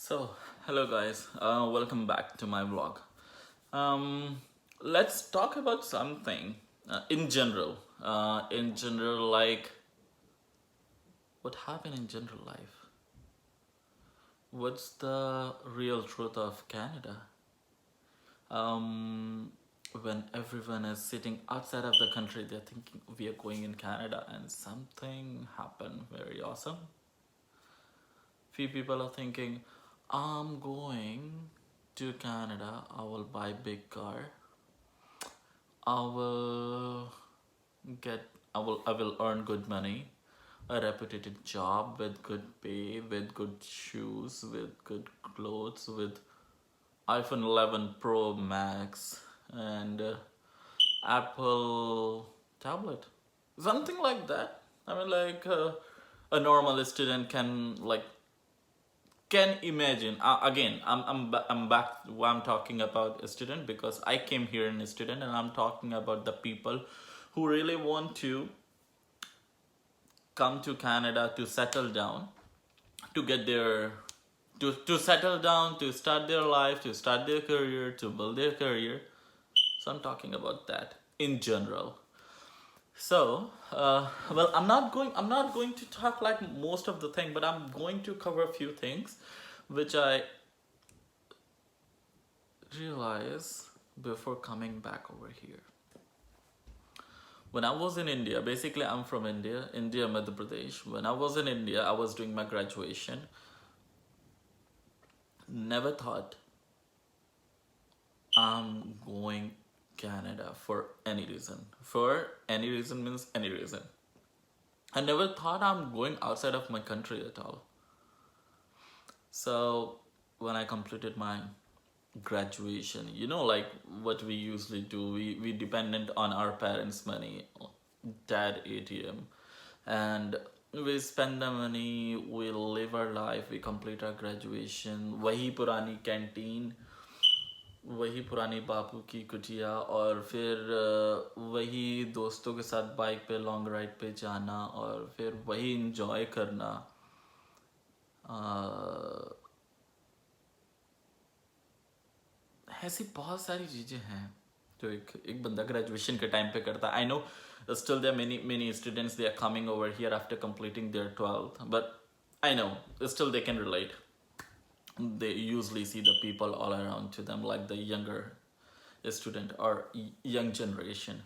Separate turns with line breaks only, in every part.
So, hello guys, welcome back to my vlog. Um, let's talk about something in general. Like what happened in general life. What's the real truth of Canada? Um, when everyone is sitting outside of the country, they're thinking we are going in Canada, and something happened very awesome. Few people are thinking, I'm going to Canada, I will buy big car, I will get I will earn good money, a reputed job with good pay, with good shoes, with good clothes, with iPhone 11 Pro Max and Apple tablet. Something like that. I mean like a normal student can imagine again I'm back. I'm talking about a student because I came here in a student, and I'm talking about the people who really want to come to Canada to settle down, to get their to settle down, to start their life, to start their career, to build their career. So I'm talking about that in general. So well, I'm not going to talk like most of the thing, but I'm going to cover a few things which I realize before coming back over here. When I was in India, basically I'm from India, Madhya Pradesh. When I was in India, I was doing my graduation. Never thought I'm going Canada for any reason. For any reason means any reason. I never thought I'm going outside of my country at all. So when I completed my graduation, like what we usually do, we dependent on our parents' money, dad ATM, and we spend the money, we live our life, we complete our graduation, वही पुरानी canteen, वही पुरानी बापू की कुटिया, और फिर वही दोस्तों के साथ बाइक पे लॉन्ग राइड पे जाना, और फिर वही इंजॉय करना. ऐसी बहुत सारी चीज़ें हैं जो एक बंदा ग्रेजुएशन के टाइम पे करता है. I know still there are many students, they are coming over here after completing their 12th, but I know still they can relate. They usually see the people all around to them, like the younger student or young generation.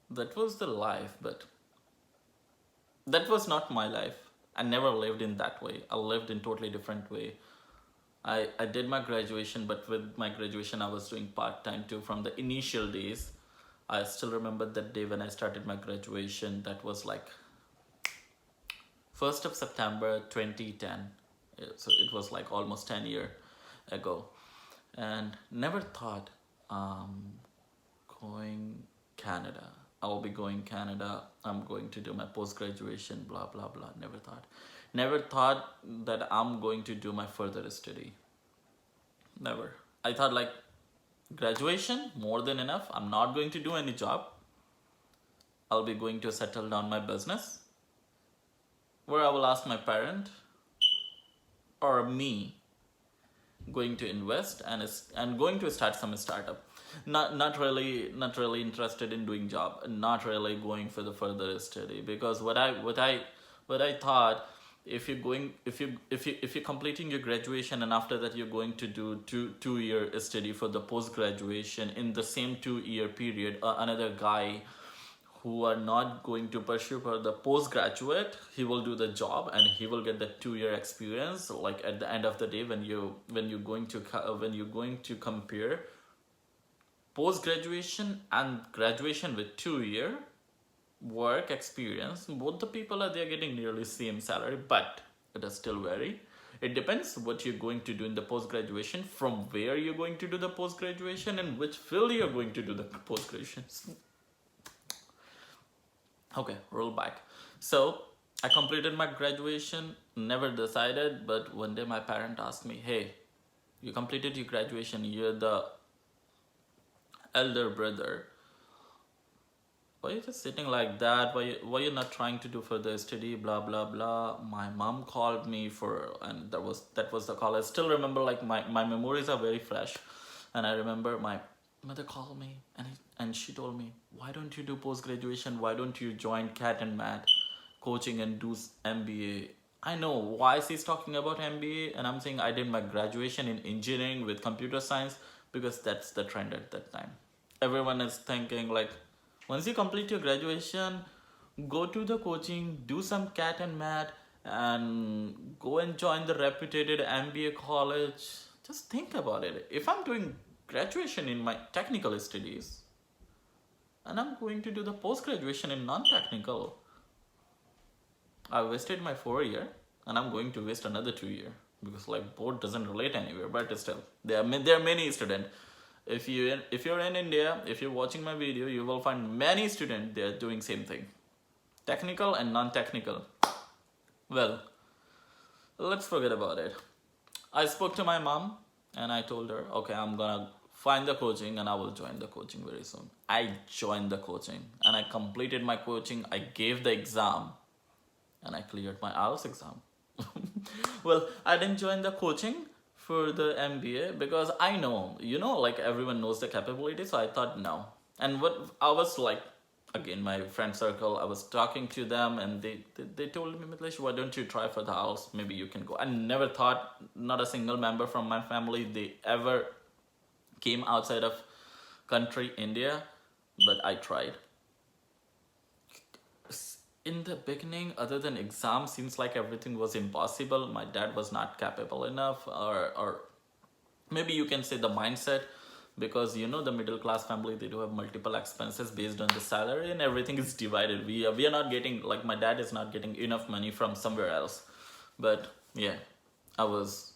That was the life, but that was not my life. I never lived in that way. I lived in totally different way. I did my graduation, but with my graduation, I was doing part-time too from the initial days. I still remember that day when I started my graduation. That was like 1st of September 2010. So it was like almost 10 years ago. And never thought going Canada. I'll be going Canada. I'm going to do my post-graduation, blah, blah, blah. Never thought. Never thought that I'm going to do my further study. Never. I thought like graduation, more than enough. I'm not going to do any job. I'll be going to settle down my business, where I will ask my parent or me going to invest and going to start some startup. Not really interested in doing job, not really going for the further study, because what I thought, if you're going if you're completing your graduation, and after that you're going to do two-year study for the post graduation, in the same 2-year period another guy who are not going to pursue for the postgraduate, he will do the job and he will get the 2-year experience. Like at the end of the day, when you're going to compare post graduation and graduation with 2-year work experience, both the people are there getting nearly same salary, but it does still vary. It depends what you're going to do in the post graduation, from where you're going to do the post graduation, and which field you're going to do the post graduation. Okay, roll back. So I completed my graduation, never decided, but one day my parent asked me, hey, you completed your graduation, you're the elder brother, why you just sitting like that? Why you not trying to do further study? Blah blah blah. My mom called me for, and that was the call. I still remember, like my memories are very fresh, and I remember my mother called me, and she told me, why don't you do post graduation? Why don't you join Cat and Mat coaching and do MBA? I know why she's talking about MBA, and I'm saying I did my graduation in engineering with computer science because that's the trend at that time. Everyone is thinking like, once you complete your graduation, go to the coaching, do some Cat and Mat, and go and join the reputed MBA college. Just think about it. If I'm doing graduation in my technical studies and I'm going to do the post graduation in non technical, I wasted my 4 year and I'm going to waste another 2 year because like both doesn't relate anywhere. But still, there are many students. If you're in India, if you're watching my video, you will find many students they are doing same thing, technical and non-technical. Well, let's forget about it. I spoke to my mom and I told her, okay, I'm gonna find the coaching and I will join the coaching very soon. I joined the coaching and I completed my coaching. I gave the exam and I cleared my IELTS exam. Well, I didn't join the coaching for the MBA because I know, like everyone knows the capability. So I thought no. And what I was like, again, my friend circle, I was talking to them and they told me, Mitlesh, why don't you try for the IELTS? Maybe you can go. I never thought, not a single member from my family, they ever came outside of country, India, but I tried. In the beginning, other than exam, seems like everything was impossible. My dad was not capable enough, or maybe you can say the mindset, because the middle class family, they do have multiple expenses based on the salary and everything is divided. We are not getting, like my dad is not getting enough money from somewhere else. But yeah, I was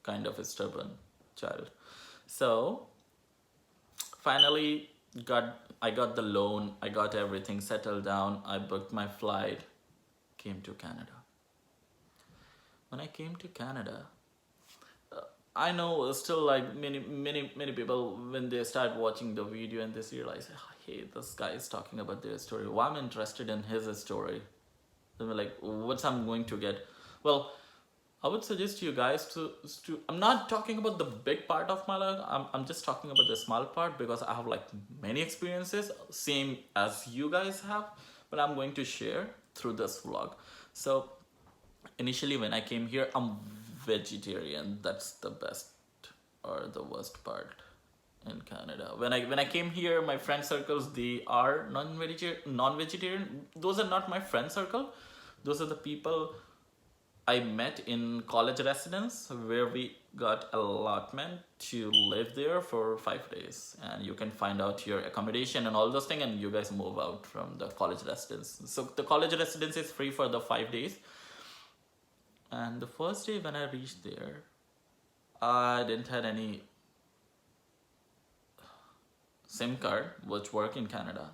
kind of a stubborn child. So finally I got the loan, I got everything settled down, I booked my flight, came to Canada. When I came to Canada, I know still like many people, when they start watching the video and they realize, hey, this guy is talking about their story. Well, I'm interested in his story. Then we're like, what's I'm going to get? Well, I would suggest you guys to I'm not talking about the big part of my life. I'm just talking about the small part because I have like many experiences, same as you guys have, but I'm going to share through this vlog. So initially when I came here, I'm vegetarian. That's the best or the worst part in Canada. When I came here, my friend circles, they are non-vegetarian. Those are not my friend circle. Those are the people I met in college residence, where we got allotment to live there for 5 days, and you can find out your accommodation and all those things, and you guys move out from the college residence. So the college residence is free for the 5 days. And the first day when I reached there, I didn't have any SIM card which work in Canada.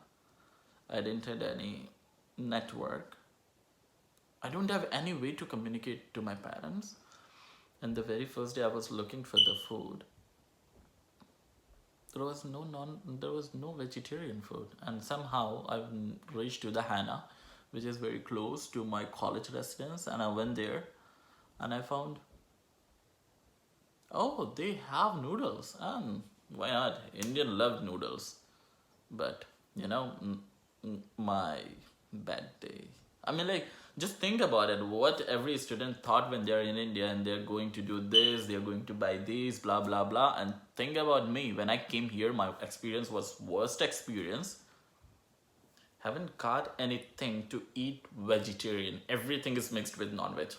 I didn't have any network. I don't have any way to communicate to my parents. And the very first day I was looking for the food, there was no vegetarian food. And somehow I reached to the Hannah, which is very close to my college residence, and I went there and I found, oh, they have noodles, and why not? Indian love noodles. But my bad day. I mean, like, just think about it. What every student thought when they're in India and they're going to do this, they're going to buy these, blah, blah, blah. And think about me. When I came here, my experience was worst experience. Haven't got anything to eat vegetarian. Everything is mixed with non-veg.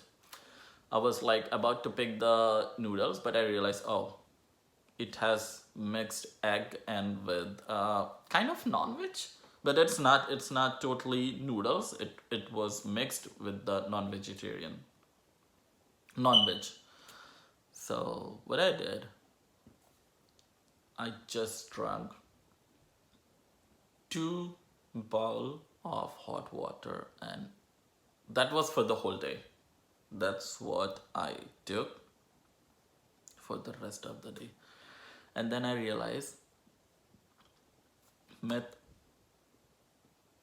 I was like about to pick the noodles, but I realized, oh, it has mixed egg and with kind of non-veg. But it's not totally noodles. It was mixed with the non-veg. So what I did, I just drank 2 bowl of hot water, and that was for the whole day. That's what I took for the rest of the day. And then I realized, Mith,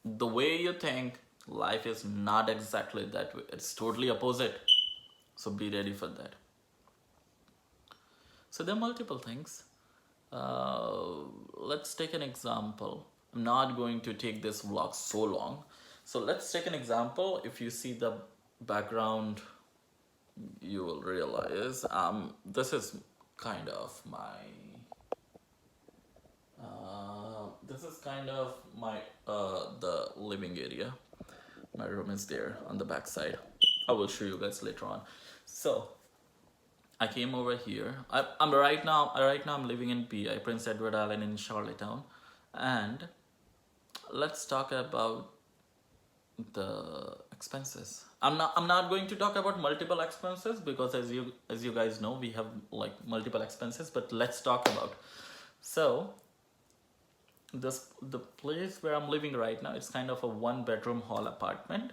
the way you think, life is not exactly that way. It's totally opposite. So be ready for that. So there are multiple things. Let's take an example. I'm not going to take this vlog so long. So let's take an example. If you see the background, you will realize this is kind of my the living area. My room is there on the back side. I will show you guys later on. So I came over here. I'm right now I'm living in PI, Prince Edward Island in Charlottetown. And let's talk about the expenses. I'm not going to talk about multiple expenses because as you guys know, we have like multiple expenses, but let's talk about. So the place where I'm living right now, it's kind of a 1-bedroom hall apartment.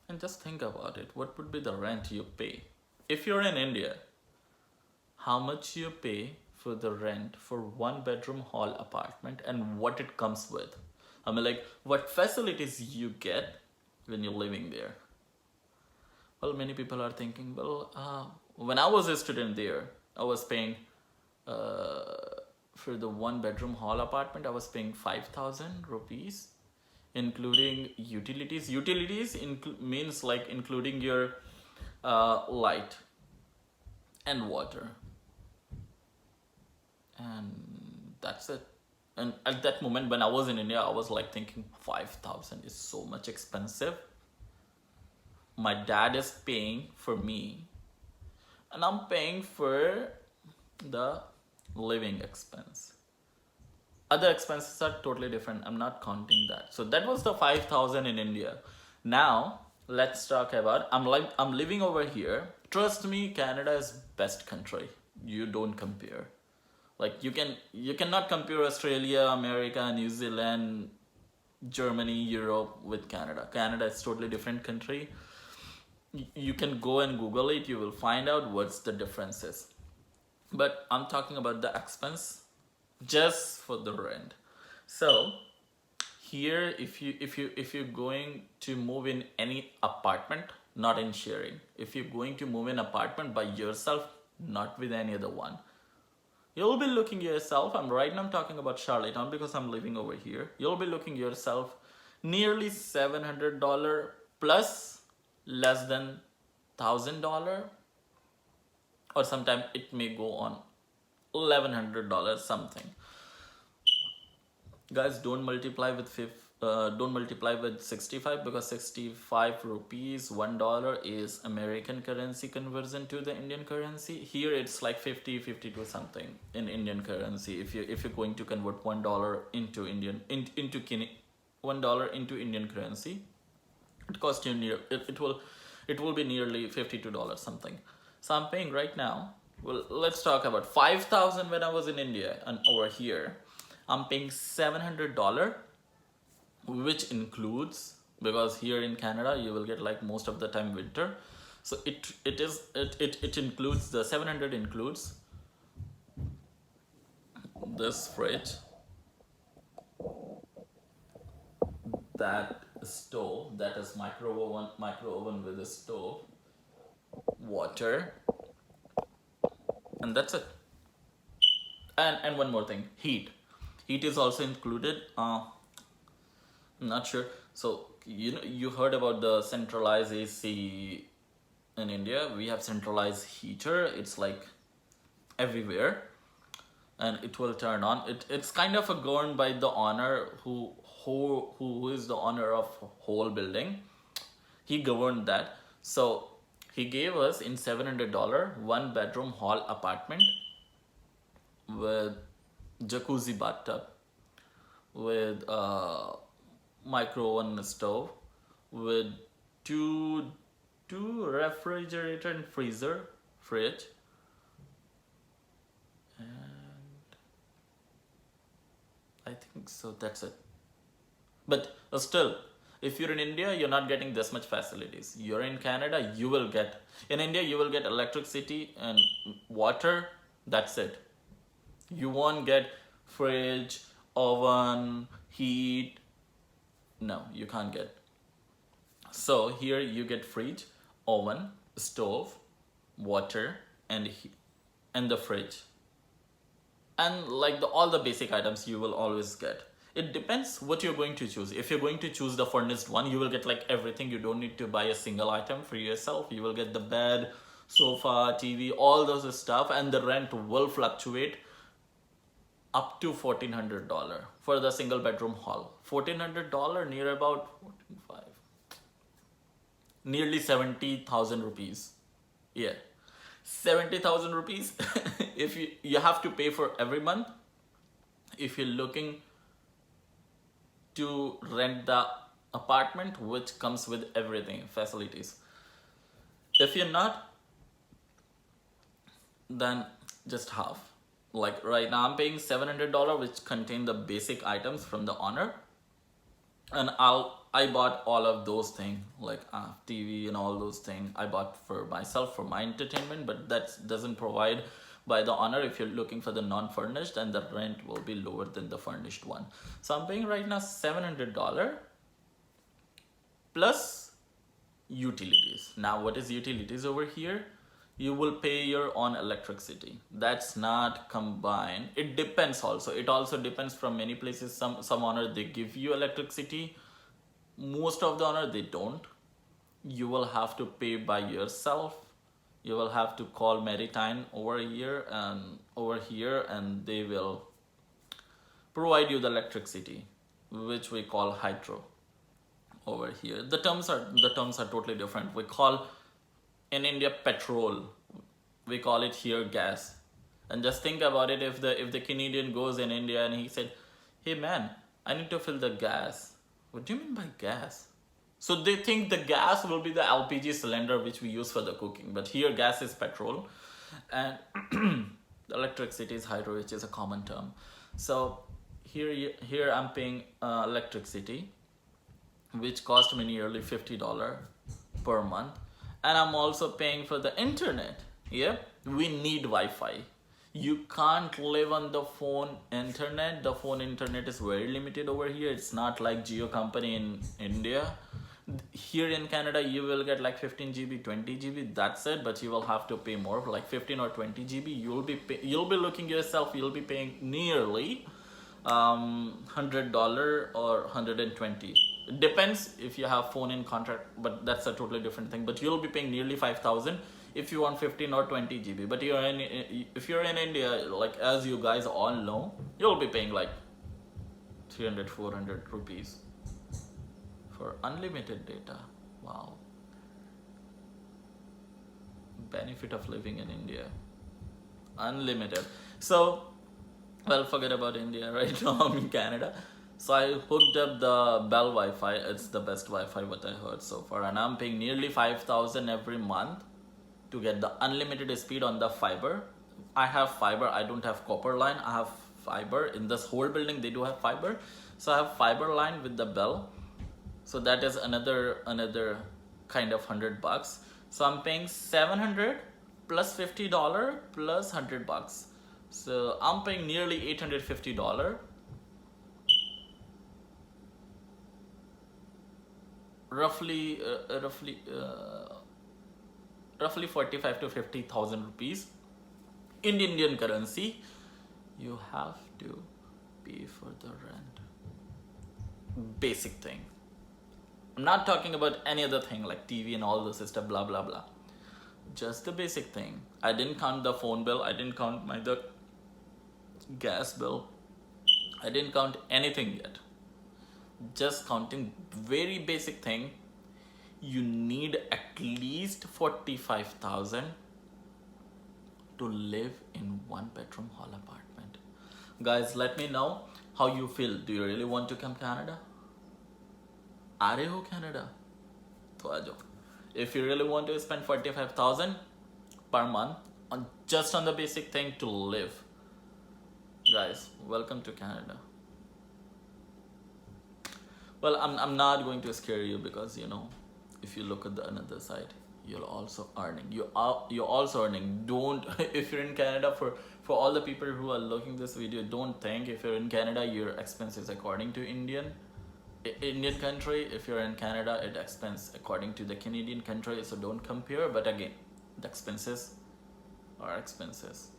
And just think about it. What would be the rent you pay? If you're in India, how much you pay for the rent for 1-bedroom hall apartment and what it comes with? I mean, like, what facilities you get when you're living there? Well, many people are thinking, well, when I was a student there, I was paying for the 1-bedroom hall apartment, I was paying 5,000 rupees, including utilities. Utilities means like including your light and water, and that's it. And at that moment when I was in India, I was like thinking 5,000 is so much expensive. My dad is paying for me and I'm paying for the living expense. Other expenses are totally different. I'm not counting that. So that was the 5,000 in India. Now let's talk about, I'm living over here. Trust me, Canada is best country. You don't compare. Like you cannot compare Australia, America, New Zealand, Germany, Europe with Canada. Canada is totally different country. You can go and Google it. You will find out what's the differences. But I'm talking about the expense just for the rent. So here, if you're going to move in any apartment, not in sharing. If you're going to move in apartment by yourself, not with any other one, you'll be looking yourself. I'm talking about Charlottetown because I'm living over here. You'll be looking yourself nearly $700 plus less than $1,000, or sometimes it may go on $1,100 something. Guys, don't multiply with 65 because 65 rupees, $1 is American currency conversion to the Indian currency. Here it's like 52 something in Indian currency. If you're going to convert $1 into $1 into Indian currency, it costs you it will be nearly $52 something. So I'm paying right now. Well, let's talk about 5,000 when I was in India, and over here I'm paying $700, which includes, because here in Canada you will get like most of the time winter, so it includes, the 700 includes this fridge, that stove, that is micro oven with a stove, water, and that's it. And one more thing, heat is also included. I'm not sure. So you heard about the centralized AC in India. We have centralized heater. It's like everywhere, and it will turn on. It's kind of governed by the owner who is the owner of whole building. He governed that. So he gave us in $700 1-bedroom hall apartment with jacuzzi bathtub, with micro oven stove, with two refrigerator and fridge, and I think so that's it. But still, if you're in India, you're not getting this much facilities. You're in Canada, you will get, in India you will get electricity and water, that's it. You won't get fridge, oven, heat, No, you can't get. So here you get fridge, oven, stove, water, and the fridge, and like all the basic items you will always get. It depends what you're going to choose. If you're going to choose the furnished one, you will get like everything. You don't need to buy a single item for yourself. You will get the bed, sofa, TV, all those stuff, and the rent will fluctuate up to $1,400 for the single bedroom hall. $1,400, near about 14.5, nearly 70,000 rupees. Yeah, 70,000 rupees. If you have to pay for every month if you're looking to rent the apartment, which comes with everything, facilities. If you're not, then just half. Like right now I'm paying $700, which contain the basic items from the owner, and I bought all of those things, like TV and all those things I bought for myself, for my entertainment, but that doesn't provide by the owner. If you're looking for the non-furnished, and the rent will be lower than the furnished one. So I'm paying right now $700 plus utilities. Now what is utilities over here? You will pay your own electricity. That's not combined. It depends also. It also depends from many places. Some owner they give you electricity. Most of the owner they don't. You will have to pay by yourself. You will have to call Maritime over here, and they will provide you the electricity, which we call hydro over here. The terms are totally different. We call in India petrol, we call it here gas. And just think about it, if the Canadian goes in India and he said, hey man, I need to fill the gas. What do you mean by gas? So they think the gas will be the LPG cylinder which we use for the cooking, but here gas is petrol, and the electricity is hydro, which is a common term. So here I'm paying electricity, which cost me nearly $50 per month. And I'm also paying for the internet. Yeah, we need Wi-Fi. You can't live on the phone internet. The phone internet is very limited over here. It's not like Jio company in India. Here in Canada, you will get like 15 GB, 20 GB. That's it. But you will have to pay more, for like 15 or 20 GB. You'll be looking yourself. You'll be paying nearly $100 or 120. It depends if you have phone in contract, but that's a totally different thing. But you'll be paying nearly 5,000 if you want 15 or 20 GB. But if you're in India, like as you guys all know, you'll be paying like 300, 400 rupees for unlimited data. Wow. Benefit of living in India. Unlimited. So, well, forget about India. Right now I'm in Canada. So I hooked up the Bell Wi-Fi. It's the best Wi-Fi what I heard so far, and I'm paying nearly 5,000 every month to get the unlimited speed on the fiber. I have fiber. I don't have copper line. I have fiber. In this whole building they do have fiber, so I have fiber line with the Bell. So that is another kind of $100. So I'm paying 700 plus $50 plus $100. So I'm paying nearly $850. Roughly 45 to 50,000 rupees in Indian currency. You have to pay for the rent. Basic thing. I'm not talking about any other thing like TV and all this stuff, blah blah blah. Just the basic thing. I didn't count the phone bill. I didn't count the gas bill. I didn't count anything yet. Just counting very basic thing. You need at least 45,000 to live in one bedroom hall apartment. Guys, let me know how you feel. Do you really want to come to Canada? आ रहे हो Canada? तो आ जाओ. If you really want to spend 45,000 per month just on the basic thing to live, guys, welcome to Canada. Well, I'm not going to scare you, because if you look at the another side, you're also earning. You're also earning. Don't if you're in Canada, for all the people who are looking this video, don't think if you're in Canada your expenses according to Indian. Indian country, if you're in Canada, it expense according to the Canadian country, so don't compare. But again, the expenses are expenses.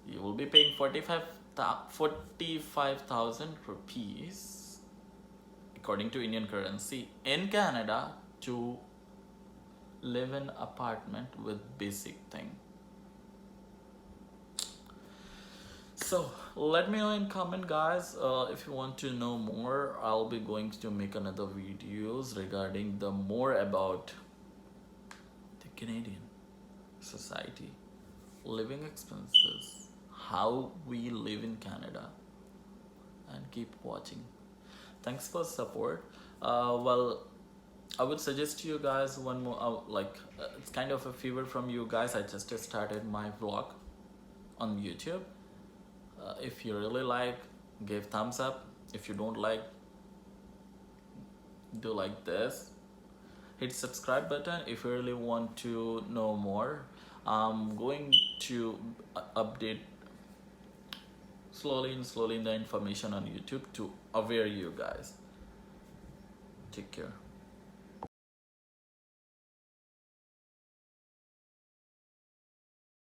You will be paying 45,000 rupees according to Indian currency in Canada to live in apartment with basic thing. So let me know in comment, guys, if you want to know more. I'll be going to make another videos regarding the more about the Canadian society, living expenses, how we live in Canada, and keep watching. Thanks for support. Well, I would suggest to you guys one more, it's kind of a favor from you guys. I just started my vlog on YouTube. If you really like, give thumbs up. If you don't like, do like this. Hit subscribe button if you really want to know more. I'm going to update slowly the information on YouTube to aware you guys. Take care.